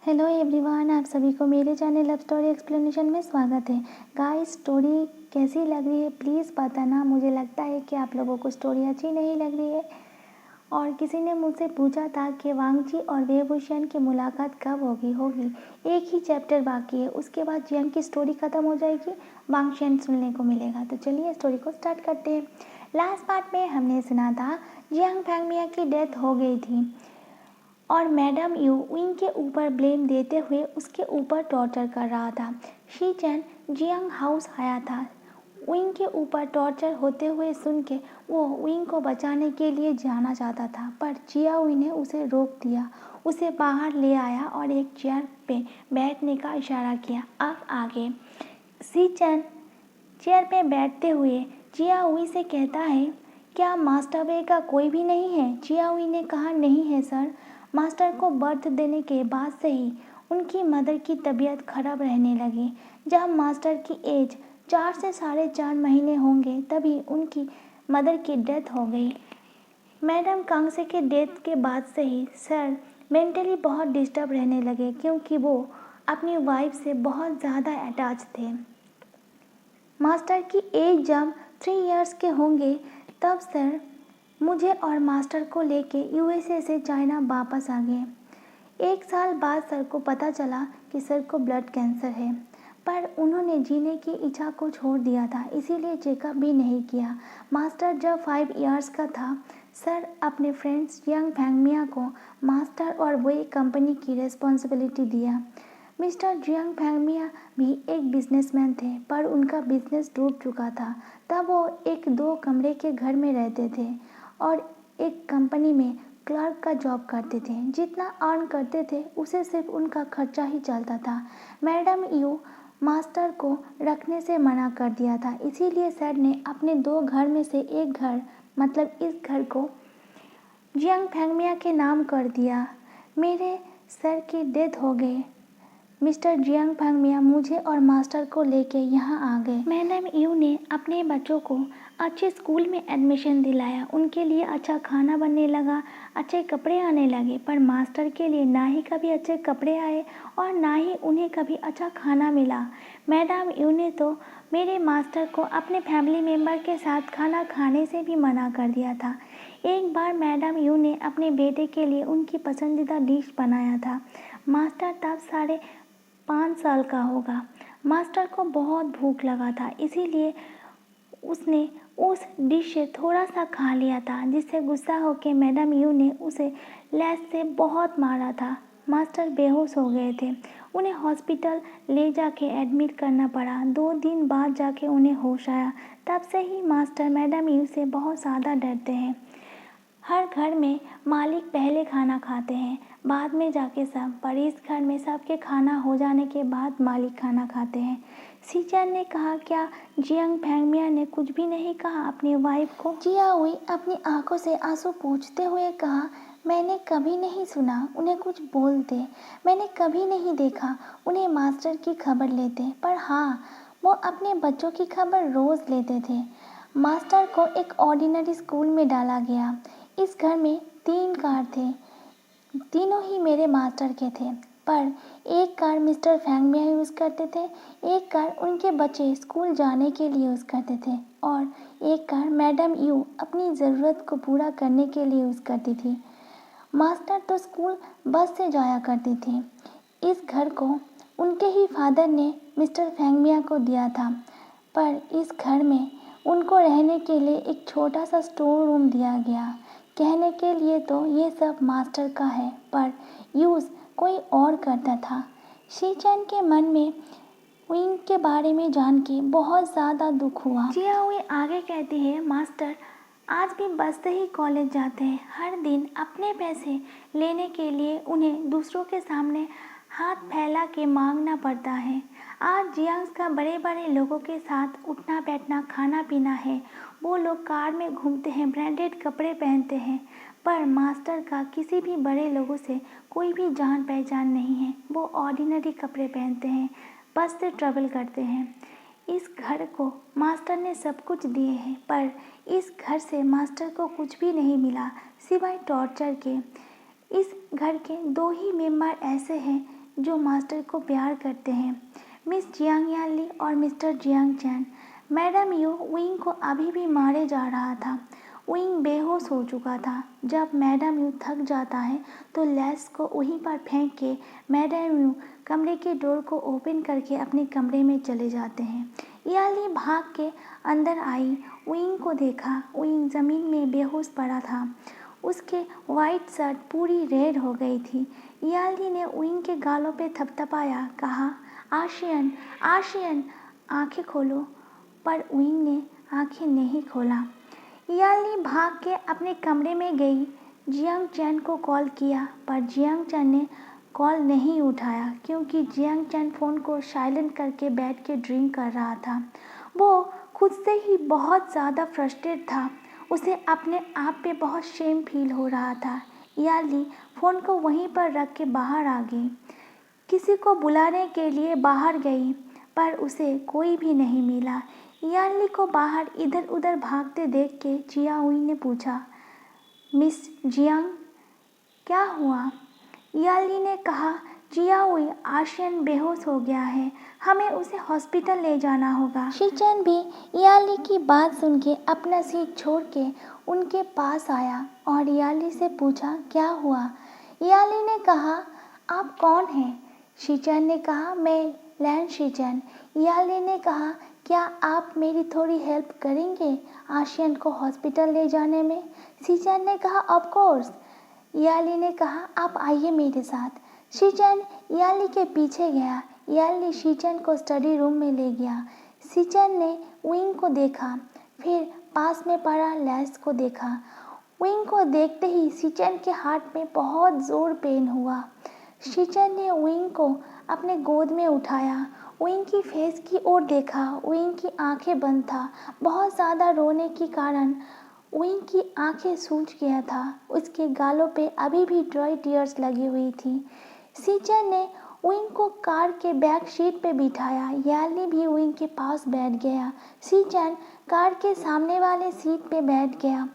Hello everyone, आप सभी को मेरे चैनल लव स्टोरी एक्सप्लेनेशन में स्वागत है। गाइस, स्टोरी कैसी लग रही है प्लीज़ बताना। मुझे लगता है कि आप लोगों को स्टोरी अच्छी नहीं लग रही है। और किसी ने मुझसे पूछा था कि वांगची और वेबुशियन की मुलाकात कब होगी। एक ही चैप्टर बाकी है, उसके बाद जियांग की स्टोरी ख़त्म हो जाएगी, वांगशियन सुनने को मिलेगा। तो चलिए स्टोरी को स्टार्ट करते हैं। लास्ट पार्ट में हमने सुना था जियांग फैंगमिया की डेथ हो गई थी और मैडम यू विंग के ऊपर ब्लेम देते हुए उसके ऊपर टॉर्चर कर रहा था। शी चैन जियांग हाउस आया था। विंग के ऊपर टॉर्चर होते हुए सुन के वो विंग को बचाने के लिए जाना चाहता था, पर जिया हुई ने उसे रोक दिया, उसे बाहर ले आया और एक चेयर पे बैठने का इशारा किया। अब आगे शी चैन चेयर पे बैठते हुए जिया हुई से कहता है, क्या मास्टर वे का कोई भी नहीं है? जिया हुई ने कहा, नहीं है सर। मास्टर को बर्थ देने के बाद से ही उनकी मदर की तबीयत खराब रहने लगी। जब मास्टर की एज 4 से 4.5 महीने होंगे तभी उनकी मदर की डेथ हो गई। मैडम कांगसे के डेथ के बाद से ही सर मेंटली बहुत डिस्टर्ब रहने लगे, क्योंकि वो अपनी वाइफ से बहुत ज़्यादा अटैच थे। मास्टर की एज जब 3 इयर्स के होंगे तब सर मुझे और मास्टर को लेके यूएसए से चाइना वापस आ गए। 1 साल बाद सर को पता चला कि सर को ब्लड कैंसर है, पर उन्होंने जीने की इच्छा को छोड़ दिया था, इसीलिए चेकअप भी नहीं किया। मास्टर जब 5 इयर्स का था, सर अपने फ्रेंड्स जियांग फैंगमिया को मास्टर और वे कंपनी की रिस्पॉन्सिबिलिटी दिया। मिस्टर जियांग फैंगमिया भी एक बिजनेसमैन थे, पर उनका बिजनेस डूब चुका था। तब वो एक 2 कमरे के घर में रहते थे और एक कंपनी में क्लर्क का जॉब करते थे। जितना अर्न करते थे उसे सिर्फ उनका खर्चा ही चलता था। मैडम यू मास्टर को रखने से मना कर दिया था, इसीलिए सर ने अपने 2 घर में से एक घर, मतलब इस घर को जियांग फैंगमिया के नाम कर दिया। मेरे सर की डेथ हो गई। मिस्टर जियांग फैंगमिया मुझे और मास्टर को लेके यहाँ आ गए। मैडम यू ने अपने बच्चों को अच्छे स्कूल में एडमिशन दिलाया, उनके लिए अच्छा खाना बनने लगा, अच्छे कपड़े आने लगे, पर मास्टर के लिए ना ही कभी अच्छे कपड़े आए और ना ही उन्हें कभी अच्छा खाना मिला। मैडम यू ने तो मेरे मास्टर को अपने फैमिली मेम्बर के साथ खाना खाने से भी मना कर दिया था। एक बार मैडम यू ने अपने बेटे के लिए उनकी पसंदीदा डिश बनाया था। मास्टर तब 5.5 साल का होगा। मास्टर को बहुत भूख लगा था, इसीलिए उसने उस डिश से थोड़ा सा खा लिया था, जिससे गुस्सा होकर मैडम यू ने उसे लैस से बहुत मारा था। मास्टर बेहोश हो गए थे, उन्हें हॉस्पिटल ले जाके एडमिट करना पड़ा। 2 दिन बाद जाके उन्हें होश आया। तब से ही मास्टर मैडम यू से बहुत ज़्यादा डरते हैं। हर घर में मालिक पहले खाना खाते हैं, बाद में जाके सब, पर इस घर में सबके खाना हो जाने के बाद मालिक खाना खाते हैं। सीचैन ने कहा, क्या जियांग फैंगमिया ने कुछ भी नहीं कहा अपनी वाइफ को? जिया हुई अपनी आंखों से आंसू पोंछते हुए कहा, मैंने कभी नहीं सुना उन्हें कुछ बोलते, मैंने कभी नहीं देखा उन्हें मास्टर की खबर लेते, पर हाँ, वो अपने बच्चों की खबर रोज़ लेते थे। मास्टर को एक ऑर्डिनरी स्कूल में डाला गया। इस घर में 3 कार थे, तीनों ही मेरे मास्टर के थे, पर एक कार मिस्टर फैंगमिया यूज़ करते थे, एक कार उनके बच्चे स्कूल जाने के लिए यूज़ करते थे और एक कार मैडम यू अपनी ज़रूरत को पूरा करने के लिए यूज़ करती थी। मास्टर तो स्कूल बस से जाया करती थी। इस घर को उनके ही फादर ने मिस्टर फैंगमिया को दिया था, पर इस घर में उनको रहने के लिए एक छोटा सा स्टोर रूम दिया गया। कहने के लिए तो ये सब मास्टर का है, पर यूज़ कोई और करता था। शीचैन के मन में विंग के बारे में जान के बहुत ज़्यादा दुख हुआ। जिया हुई आगे कहती है, मास्टर आज भी बस से ही कॉलेज जाते हैं। हर दिन अपने पैसे लेने के लिए उन्हें दूसरों के सामने हाथ फैला के मांगना पड़ता है। आज जियांग का बड़े बड़े लोगों के साथ उठना बैठना खाना पीना है। वो लोग कार में घूमते हैं, ब्रांडेड कपड़े पहनते हैं, पर मास्टर का किसी भी बड़े लोगों से कोई भी जान पहचान नहीं है। वो ऑर्डिनरी कपड़े पहनते हैं, बस से ट्रैवल करते हैं। इस घर को मास्टर ने सब कुछ दिए हैं, पर इस घर से मास्टर को कुछ भी नहीं मिला सिवाय टॉर्चर के। इस घर के 2 ही मेंबर ऐसे हैं जो मास्टर को प्यार करते हैं, मिस जियांग यानली और mister Jiang chain. Madam you wing को अभी भी मारे जा रहा था। विंग बेहोश हो चुका था। जब मैडम यू थक जाता है तो लैस को वहीं पर फेंक के मैडम यू कमरे के डोर को ओपन करके अपने कमरे में चले जाते हैं। याली भाग के अंदर आई, विंग को देखा। विंग ज़मीन में बेहोश पड़ा था। उसके वाइट शर्ट पूरी रेड हो गई थी। याली ने विंग के गालों पे थपथपाया, कहा, आशियन, आशियन, आंखें खोलो। पर विंग ने आंखें नहीं खोला। याली भाग के अपने कमरे में गई। जियांग चैन को कॉल किया पर जियांग चैन ने कॉल नहीं उठाया क्योंकि जियांग चैन फ़ोन को साइलेंट करके बैठ के ड्रिंक कर रहा था। वो खुद से ही बहुत ज़्यादा फ्रस्ट्रेट था। उसे अपने आप पे बहुत शेम फील हो रहा था। याली फ़ोन को वहीं पर रख के बाहर आ गई। किसी को बुलाने के लिए बाहर गई पर उसे कोई भी नहीं मिला। याली को बाहर इधर उधर भागते देख के जिया हुई ने पूछा, मिस जियांग, क्या हुआ? याली ने कहा, जिया हुई, आशियन बेहोश हो गया है, हमें उसे हॉस्पिटल ले जाना होगा। शिचैन भी याली की बात सुन के अपना सीट छोड़ के उनके पास आया और याली से पूछा, क्या हुआ? याली ने कहा, आप कौन हैं? शिचैन ने कहा, मैं लैन शिचैन। याली ने कहा, क्या आप मेरी थोड़ी हेल्प करेंगे आशियन को हॉस्पिटल ले जाने में? शिचैन ने कहा, ऑफ कोर्स। याली ने कहा, आप आइए मेरे साथ। शिचैन याली के पीछे गया। याली शिचैन को स्टडी रूम में ले गया। शिचैन ने विंग को देखा, फिर पास में पड़ा लैस को देखा। विंग को देखते ही शिचैन के हाथ में बहुत ज़ोर पेन हुआ। शिचैन ने विंग को अपने गोद में उठाया, विंग की फेस की ओर देखा। विंग की आंखें बंद था। बहुत ज़्यादा रोने के कारण विंग की आंखें सूज गया था। उसके गालों पे अभी भी ड्राई टीयर्स लगी हुई थी। शिचैन ने विंग को कार के बैक सीट पे बिठाया। याली भी विंग के पास बैठ गया। शिचैन कार के सामने वाले सीट पे बैठ गया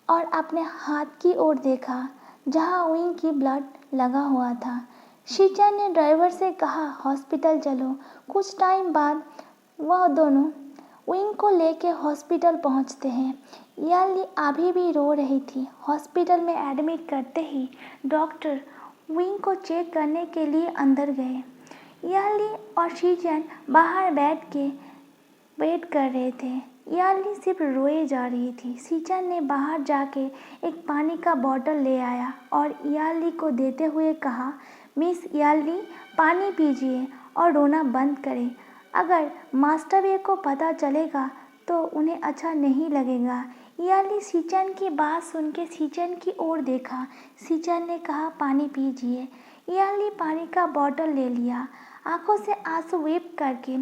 और अपने हाथ की ओर देखा जहां विंग की ब्लड लगा हुआ था। शिचैन ने ड्राइवर से कहा, हॉस्पिटल चलो। कुछ टाइम बाद वह दोनों विंग को लेके हॉस्पिटल पहुंचते हैं। याली अभी भी रो रही थी। हॉस्पिटल में एडमिट करते ही डॉक्टर विंग को चेक करने के लिए अंदर गए। याली और शिचैन बाहर बैठ के वेट कर रहे थे। याली सिर्फ रोए जा रही थी। शिचैन ने बाहर जाके एक पानी का बॉटल ले आया और याली को देते हुए कहा, मिस याली, पानी पीजिए और रोना बंद करें। अगर मास्टर ये को पता चलेगा तो उन्हें अच्छा नहीं लगेगा। याली शिचैन की बात सुन के शिचैन की ओर देखा। शिचैन ने कहा, पानी पीजिए। याली पानी का बॉटल ले लिया। आंखों से आंसू वेप करके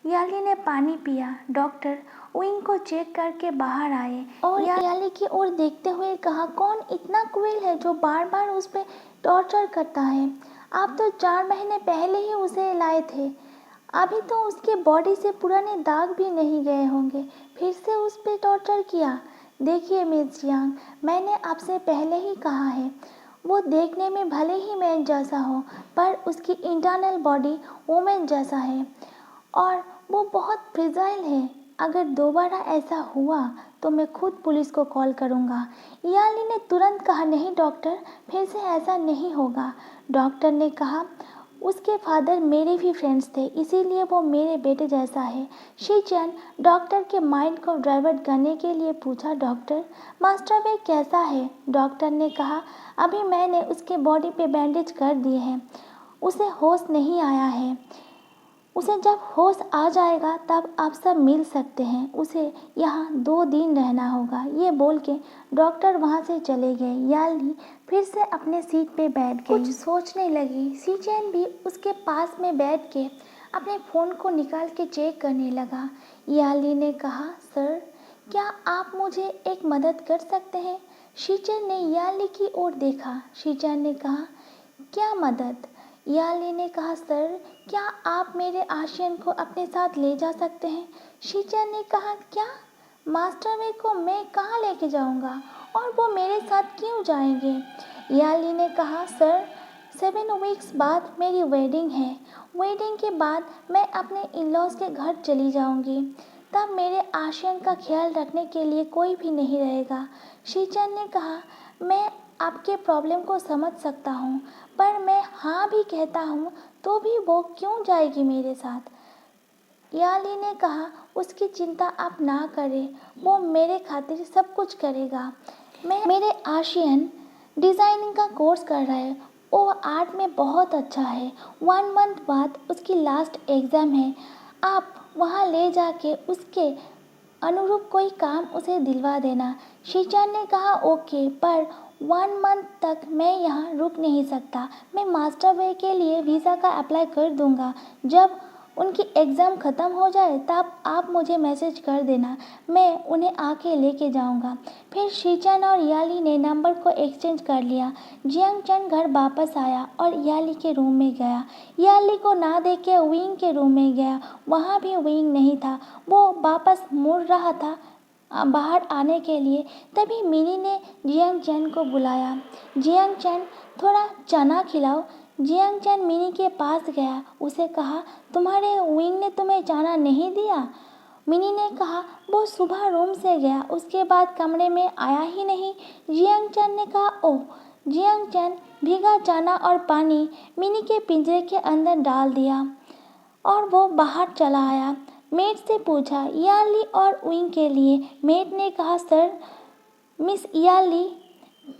याली ने पानी पिया। डॉक्टर विंग को चेक करके बाहर आए और याली की ओर देखते हुए कहा, कौन इतना क्रूएल है जो बार बार उस पर टॉर्चर करता है? आप तो 4 महीने पहले ही उसे लाए थे। अभी तो उसके बॉडी से पुराने दाग भी नहीं गए होंगे, फिर से उस पर टॉर्चर किया। देखिए मिस जियांग, मैंने आपसे पहले ही कहा है, वो देखने में भले ही मैन जैसा हो पर उसकी इंटरनल बॉडी वुमेन जैसा है और वो बहुत फ्रेजाइल है। अगर दोबारा ऐसा हुआ तो मैं खुद पुलिस को कॉल करूँगा। याली ने तुरंत कहा, नहीं डॉक्टर, फिर से ऐसा नहीं होगा। डॉक्टर ने कहा, उसके फादर मेरे भी फ्रेंड्स थे, इसीलिए वो मेरे बेटे जैसा है। शिचैन डॉक्टर के माइंड को डाइवर्ट करने के लिए पूछा, डॉक्टर, मास्टर वे कैसा है? डॉक्टर ने कहा, अभी मैंने उसके बॉडी पे बैंडेज कर दिए हैं, उसे होश नहीं आया है। उसे जब होश आ जाएगा तब आप सब मिल सकते हैं। उसे यहाँ 2 दिन रहना होगा। ये बोल के डॉक्टर वहाँ से चले गए। याली फिर से अपने सीट पे बैठ गई। कुछ सोचने लगी। शिचैन भी उसके पास में बैठ के अपने फ़ोन को निकाल के चेक करने लगा। याली ने कहा, सर, क्या आप मुझे एक मदद कर सकते हैं? शिचैन ने याली की ओर देखा। शिचैन ने कहा, क्या मदद? याली ने कहा, सर, क्या आप मेरे आशियन को अपने साथ ले जा सकते हैं? शिचैन ने कहा, क्या? मास्टर वे को मैं कहाँ लेके जाऊँगा और वो मेरे साथ क्यों जाएंगे? याली ने कहा, सर, 7 वीक्स बाद मेरी वेडिंग है। वेडिंग के बाद मैं अपने इन-लॉज़ के घर चली जाऊंगी। तब मेरे आशियान का ख्याल रखने के लिए कोई भी नहीं रहेगा। शीचन ने कहा, मैं आपके प्रॉब्लम को समझ सकता हूँ, पर मैं हाँ भी कहता हूँ तो भी वो क्यों जाएगी मेरे साथ। याली ने कहा, उसकी चिंता आप ना करें, वो मेरे खातिर सब कुछ करेगा। मेरे आशियन डिज़ाइनिंग का कोर्स कर रहा है, वो आर्ट में बहुत अच्छा है। 1 मंथ बाद उसकी लास्ट एग्ज़ाम है। आप वहाँ ले जाके उसके अनुरूप कोई काम उसे दिलवा देना। शीचान ने कहा, ओके, पर 1 मंथ तक मैं यहाँ रुक नहीं सकता। मैं मास्टर वे के लिए वीज़ा का अप्लाई कर दूँगा। जब उनकी एग्ज़ाम ख़त्म हो जाए तब आप मुझे मैसेज कर देना, मैं उन्हें आके लेके जाऊँगा। फिर शीचन और याली ने नंबर को एक्सचेंज कर लिया। जियांग चैन घर वापस आया और याली के रूम में गया। याली को ना देख के विंग के रूम में गया, वहाँ भी विंग नहीं था। वो वापस मुड़ रहा था बाहर आने के लिए, तभी मिनी ने जियांग चैन को बुलाया। जियांग चैन, थोड़ा चना खिलाओ। जियांग चैन मिनी के पास गया, उसे कहा, तुम्हारे विंग ने तुम्हें चना नहीं दिया। मिनी ने कहा, वो सुबह रूम से गया, उसके बाद कमरे में आया ही नहीं। जियांग चैन ने कहा, ओह। जियांग चैन भीगा चना और पानी मिनी के पिंजरे के अंदर डाल दिया और वो बाहर चला आया। मेट से पूछा, याली और विंग के लिए। मेट ने कहा, सर, मिस याली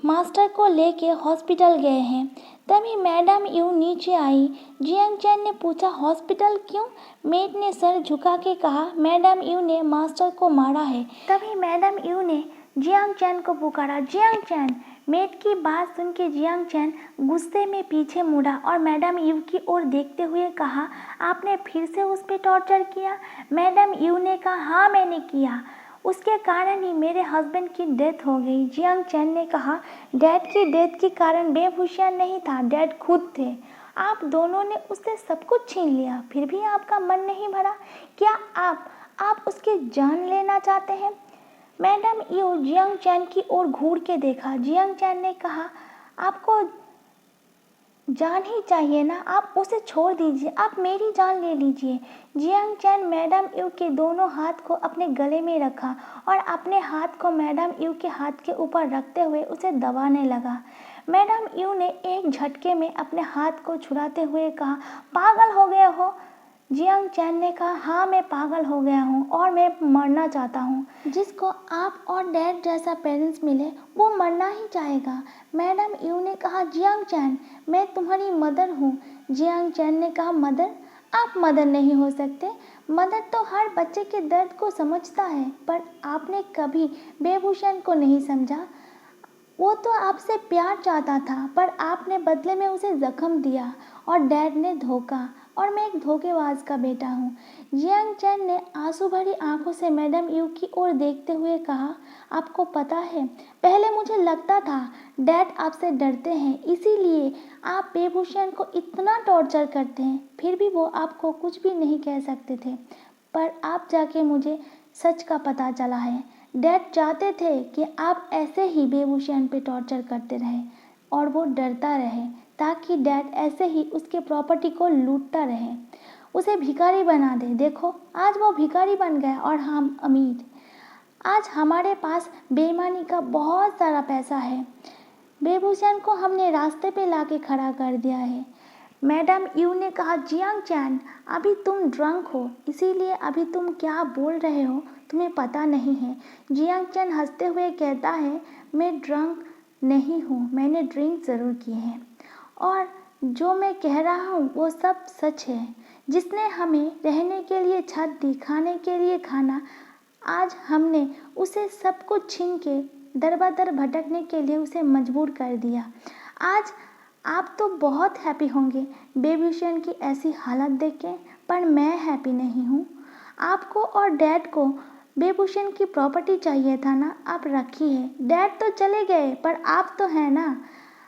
मास्टर को लेके हॉस्पिटल गए हैं। तभी मैडम यू नीचे आई। जियांग चैन ने पूछा, हॉस्पिटल क्यों? मेट ने सर झुका के कहा, मैडम यू ने मास्टर को मारा है। तभी मैडम यू ने जियांग चैन को पुकारा, जियांग चैन। मेट की बात सुन के जियांग चैन गुस्से में पीछे मुड़ा और मैडम यू की ओर देखते हुए कहा, आपने फिर से उस पर टॉर्चर किया? मैडम यू ने कहा, हाँ मैंने किया, उसके कारण ही मेरे हस्बैंड की डेथ हो गई। जियांग चैन ने कहा, डैड की डेथ के कारण बेबुशियान नहीं था, डैड खुद थे। आप दोनों ने उससे सब कुछ छीन लिया, फिर भी आपका मन नहीं भरा। क्या आप उसकी जान लेना चाहते हैं? मैडम यू जियांग चैन की ओर घूर के देखा। जियांग चैन ने कहा, आपको जान ही चाहिए ना, आप उसे छोड़ दीजिए, आप मेरी जान ले लीजिए। जियांग चैन मैडम यू के दोनों हाथ को अपने गले में रखा और अपने हाथ को मैडम यू के हाथ के ऊपर रखते हुए उसे दबाने लगा। मैडम यू ने एक झटके में अपने हाथ को छुड़ाते हुए कहा, पागल हो गए हो? जियांग चैन ने कहा, हाँ मैं पागल हो गया हूँ और मैं मरना चाहता हूँ। जिसको आप और डैड जैसा पेरेंट्स मिले वो मरना ही चाहेगा। मैडम यू ने कहा, जियांग चैन, मैं तुम्हारी मदर हूँ। जियांग चैन ने कहा, मदर? आप मदर नहीं हो सकते। मदर तो हर बच्चे के दर्द को समझता है, पर आपने कभी बेभूषण को नहीं समझा। वो तो आपसे प्यार चाहता था, पर आपने बदले में उसे जख्म दिया और डैड ने धोखा, और मैं एक धोखेबाज का बेटा हूँ। जियांग चैन ने आंसू भरी आंखों से मैडम यू की ओर देखते हुए कहा, आपको पता है, पहले मुझे लगता था डैड आपसे डरते हैं, इसीलिए आप बेभूषण को इतना टॉर्चर करते हैं, फिर भी वो आपको कुछ भी नहीं कह सकते थे। पर आप जाके मुझे सच का पता चला है। डैड चाहते थे कि आप ऐसे ही बेभूषण पे टॉर्चर करते रहें और वो डरता रहे, ताकि डैड ऐसे ही उसके प्रॉपर्टी को लूटता रहे, उसे भिखारी बना दे। देखो, आज वो भिखारी बन गया और हम अमीर। आज हमारे पास बेईमानी का बहुत सारा पैसा है। बेभूषण को हमने रास्ते पे लाके खड़ा कर दिया है। मैडम यू ने कहा, जियांग चैन, अभी तुम ड्रंक हो, इसीलिए अभी तुम क्या बोल रहे हो तुम्हें पता नहीं है। जियांग चैन हंसते हुए कहता है, मैं ड्रंक नहीं हूँ, मैंने ड्रिंक ज़रूर की है और जो मैं कह रहा हूँ वो सब सच है। जिसने हमें रहने के लिए छत दी, खाने के लिए खाना, आज हमने उसे सब कुछ छीन के दर-बदर भटकने के लिए उसे मजबूर कर दिया। आज आप तो बहुत हैप्पी होंगे बेभूषण की ऐसी हालत देख के, पर मैं हैप्पी नहीं हूँ। आपको और डैड को बेभूषण की प्रॉपर्टी चाहिए था ना, आप रखिए। डैड तो चले गए, पर आप तो हैं ना।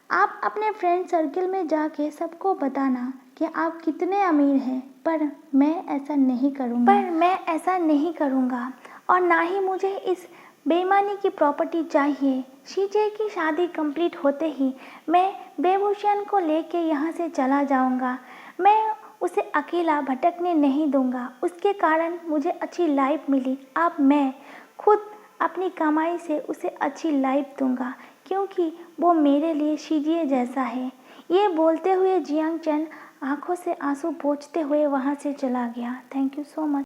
आप अपने फ्रेंड सर्कल में जाके सबको बताना कि आप कितने अमीर हैं, पर मैं ऐसा नहीं करूँगा और ना ही मुझे इस बेईमानी की प्रॉपर्टी चाहिए। शीजे की शादी कंप्लीट होते ही मैं बेभूषण को लेके यहाँ से चला जाऊँगा। मैं उसे अकेला भटकने नहीं दूँगा। उसके कारण मुझे अच्छी लाइफ मिली। अब मैं खुद अपनी कमाई से उसे अच्छी लाइफ दूँगा, क्योंकि वो मेरे लिए शीजे जैसा है। ये बोलते हुए जियांग चैन आंखों से आंसू पोंछते हुए वहाँ से चला गया। Thank you so much.